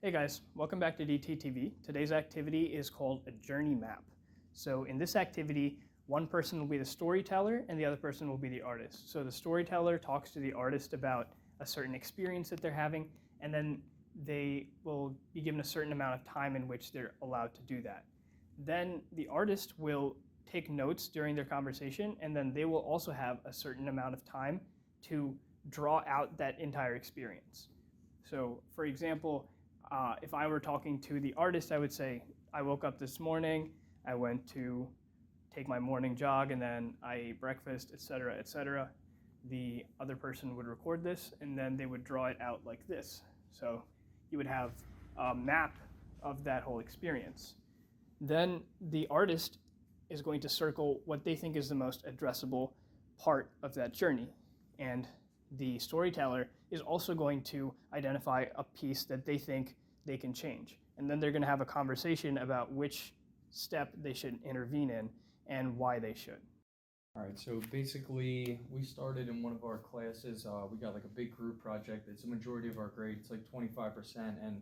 Hey guys, welcome back to DTTV. Today's activity is called a journey map. So in this activity, one person will be the storyteller and the other person will be the artist. So the storyteller talks to the artist about a certain experience that they're having, and then they will be given a certain amount of time in which they're allowed to do that. Then the artist will take notes during their conversation, and then they will also have a certain amount of time to draw out that entire experience. So for example, if I were talking to the artist, I would say, I woke up this morning, I went to take my morning jog, and then I ate breakfast, etc., etc. The other person would record this, and then they would draw it out like this. So you would have a map of that whole experience. Then the artist is going to circle what they think is the most addressable part of that journey. And the storyteller is also going to identify a piece that they think they can change. And then they're going to have a conversation about which step they should intervene in and why they should. All right, so basically we started in one of our classes, we got like a big group project. It's a majority of our grade, it's like 25%. And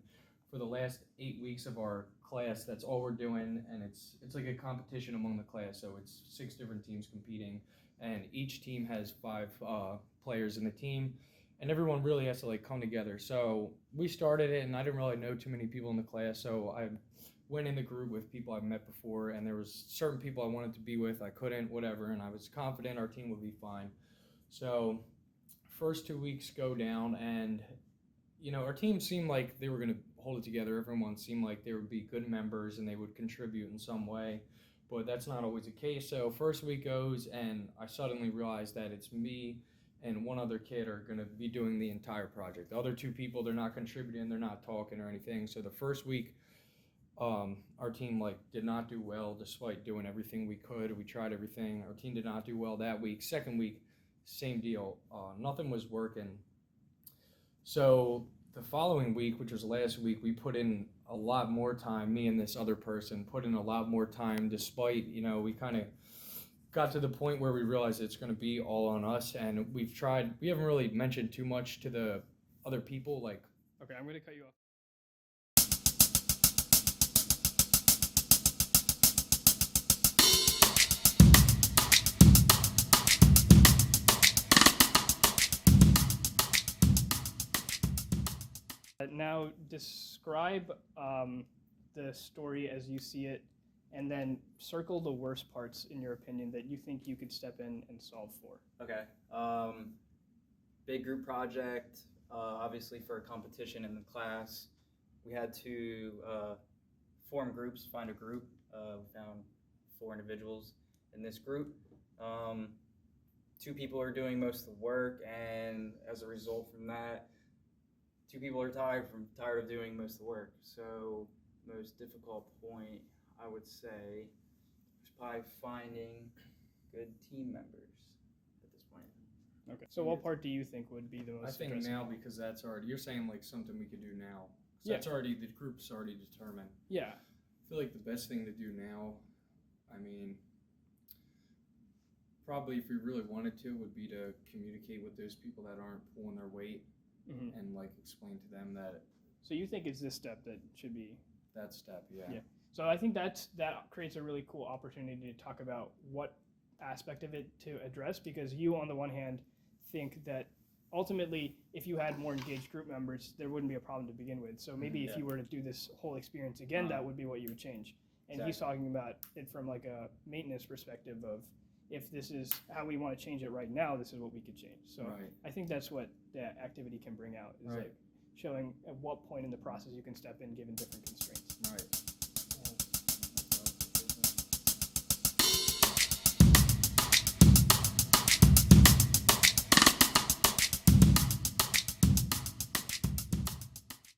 for the last 8 weeks of our class, that's all we're doing. And it's like a competition among the class. So it's 6 different teams competing, and each team has 5 players in the team. And everyone really has to like come together. So we started it, and I didn't really know too many people in the class, so I went in the group with people I've met before, and there was certain people I wanted to be with, I couldn't, whatever, and I was confident our team would be fine. So first 2 weeks go down, and our team seemed like they were going to hold it together. Everyone seemed like they would be good members and they would contribute in some way, but that's not always the case. So first week goes, and I suddenly realized that it's me and one other kid are going to be doing the entire project. The other 2 people, they're not contributing, they're not talking or anything. So the first week, our team did not do well despite doing everything we could. We tried everything. Our team did not do well that week. Second week, same deal. Nothing was working. So the following week, which was last week, we put in a lot more time. Me and this other person put in a lot more time despite, we kind of got to the point where we realized it's going to be all on us, and we haven't really mentioned too much to the other people. Okay, I'm going to cut you off. Now describe the story as you see it, and then circle the worst parts in your opinion that you think you could step in and solve for. Okay. Big group project, obviously for a competition in the class. We had to form groups, find a group. We found 4 individuals in this group. 2 people are doing most of the work, and as a result from that, 2 people are tired of doing most of the work. So most difficult point, I would say, is probably finding good team members at this point. Okay. So what part do you think would be the most I think addressable? now, because that's already, you're saying like something we could do now. So Yeah. that's already, the group's already determined. Yeah. I feel like the best thing to do now, probably if we really wanted to, would be to communicate with those people that aren't pulling their weight, Mm-hmm. and explain to them that So you think it's this step that should be? that step, yeah. So I think that creates a really cool opportunity to talk about what aspect of it to address, because you, on the one hand, think that ultimately, if you had more engaged group members, there wouldn't be a problem to begin with. So maybe if you were to do this whole experience again, that would be what you would change. And he's talking about it from like a maintenance perspective of, if this is how we want to change it right now, this is what we could change. So Right. I think that's what that activity can bring out, is Right. like showing at what point in the process you can step in given different constraints. Right.